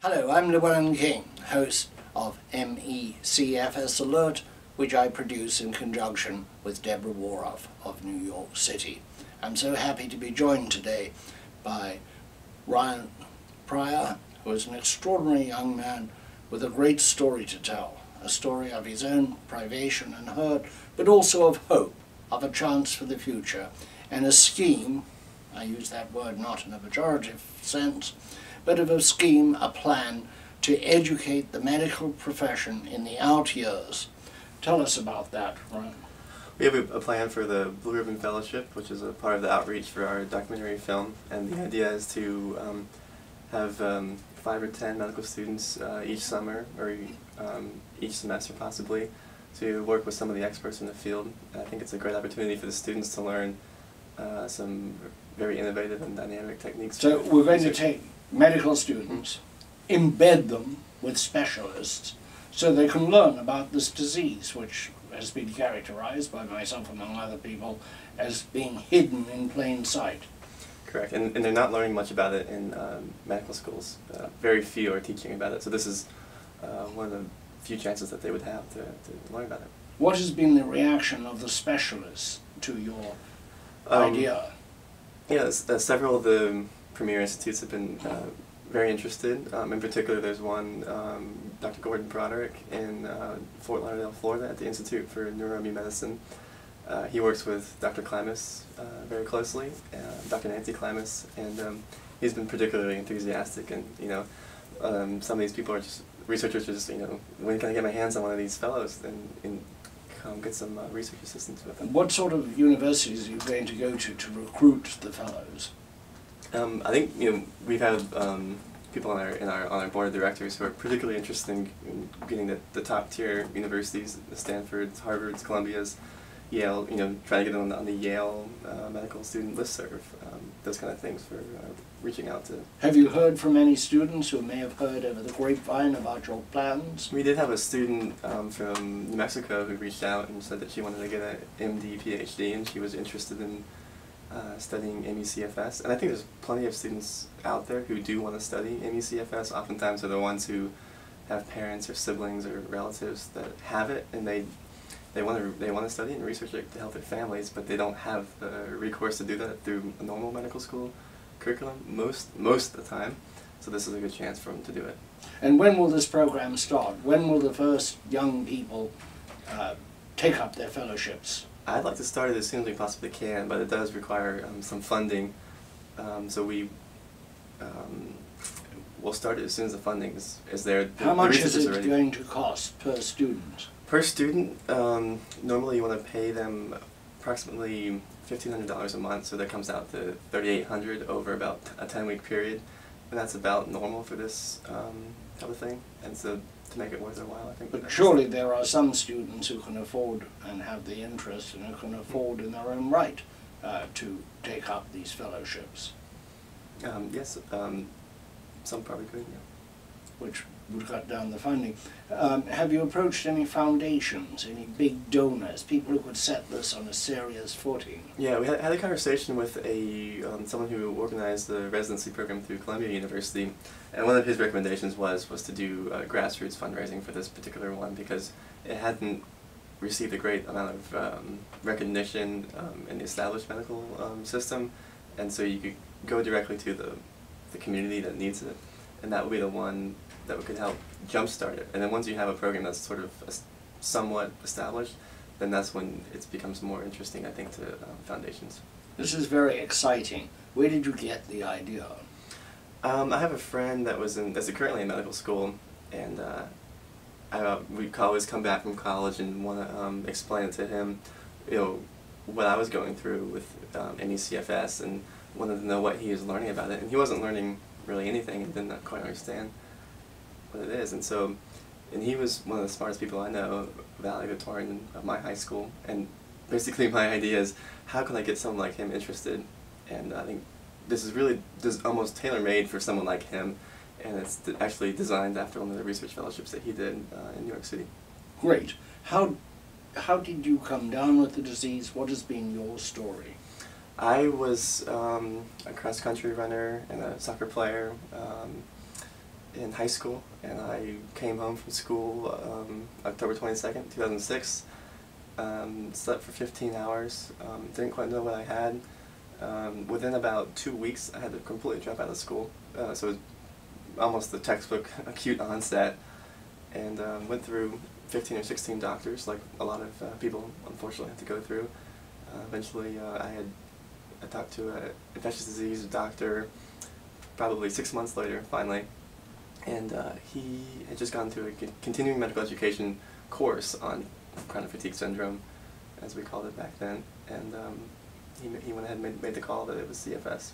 Hello, I'm Llewellyn King, host of MECFS Alert, which I produce in conjunction with Deborah Woroff of New York City. I'm so happy to be joined today by Ryan Pryor, who is an extraordinary young man with a great story to tell, a story of his own privation and hurt, but also of hope, of a chance for the future, and a scheme, I use that word not in a pejorative sense, but of a scheme, a plan to educate the medical profession in the out years. Tell us about that, Ryan. We have a plan for the Blue Ribbon Fellowship, which is a part of the outreach for our documentary film, and the idea is to have 5 or 10 medical students each summer, or each semester possibly, to work with some of the experts in the field. I think it's a great opportunity for the students to learn some very innovative and dynamic techniques. So we're going to take medical students, embed them with specialists, so they can learn about this disease, which has been characterized by myself among other people as being hidden in plain sight. Correct, and they're not learning much about it in medical schools. Very few are teaching about it, so this is one of the few chances that they would have to learn about it. What has been the reaction of the specialists to your idea? Yeah, several of the premier institutes have been very interested. In particular, there's one, Dr. Gordon Broderick in Fort Lauderdale, Florida, at the Institute for Neuroimmune Medicine. He works with Dr. Klimas very closely, Dr. Nancy Klimas, and he's been particularly enthusiastic. And some of these people are just researchers. Are just when can I get my hands on one of these fellows and get some research assistance with them. What sort of universities are you going to go to recruit the fellows? I think we've had people on our board of directors who are particularly interested in getting the top tier universities, the Stanfords, Harvards, Columbias, Yale. Trying to get them on the Yale medical student listserv. Those kind of things for reaching out to. Have you heard from any students who may have heard over the grapevine about your plans? We did have a student from New Mexico who reached out and said that she wanted to get an MD, PhD, and she was interested in studying MECFS. And I think there's plenty of students out there who do want to study MECFS. Oftentimes they're the ones who have parents or siblings or relatives that have it, and they want to study and research it to help their families, but they don't have the recourse to do that through a normal medical school curriculum most of the time. So this is a good chance for them to do it. And when will this program start? When will the first young people take up their fellowships? I'd like to start it as soon as we possibly can, but it does require some funding. So we'll start it as soon as the funding is there. How much is it going to cost per student? Per student, normally you want to pay them approximately $1,500 a month, so that comes out to $3,800 over about a 10-week period, and that's about normal for this type of thing. And so to make it worth their while, I think. But surely there are some students who can afford and have the interest and who can afford in their own right to take up these fellowships. Yes, some probably could, yeah. Which would cut down the funding. Have you approached any foundations, any big donors, people who could set this on a serious footing? Yeah, we had a conversation with someone who organized the residency program through Columbia University, and one of his recommendations was to do grassroots fundraising for this particular one, because it hadn't received a great amount of recognition in the established medical system, and so you could go directly to the community that needs it, and that would be the one that could help jumpstart it. And then once you have a program that's sort of somewhat established, then that's when it becomes more interesting, I think, to foundations. This is very exciting. Where did you get the idea? I have a friend that's currently in medical school, and we always come back from college and want to explain it to him, what I was going through with MECFS, and wanted to know what he was learning about it. And he wasn't learning really anything and didn't quite understand what it is. And he was one of the smartest people I know, valedictorian of my high school. And basically my idea is, how can I get someone like him interested? And I think this is really almost tailor-made for someone like him, and it's actually designed after one of the research fellowships that he did in New York City. Great. How did you come down with the disease? What has been your story? I was a cross-country runner and a soccer player. in high school, and I came home from school October 22nd, 2006. Slept for 15 hours, didn't quite know what I had. Within about 2 weeks, I had to completely drop out of school, so it was almost the textbook acute onset, and went through 15 or 16 doctors, like a lot of people unfortunately have to go through. Eventually, I talked to an infectious disease doctor probably 6 months later, finally, and he had just gone through a continuing medical education course on chronic fatigue syndrome, as we called it back then, and he went ahead and made the call that it was CFS.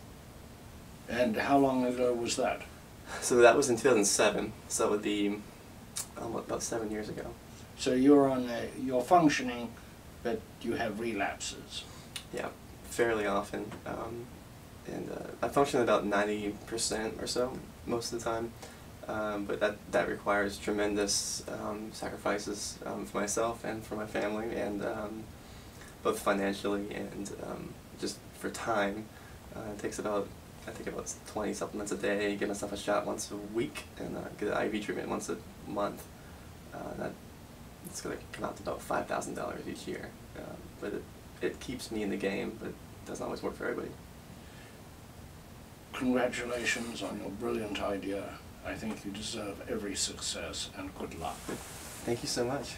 And how long ago was that? So that was in 2007, so that would be about 7 years ago. So you're functioning, but you have relapses. Yeah, fairly often, and I function about 90% or so most of the time, but that requires tremendous sacrifices for myself and for my family, and both financially and just for time. It takes about, I think, about 20 supplements a day, give myself a shot once a week, and get an IV treatment once a month. It's going to come out to about $5,000 each year, but it keeps me in the game, but it doesn't always work for everybody. Congratulations on your brilliant idea. I think you deserve every success, and good luck. Thank you so much.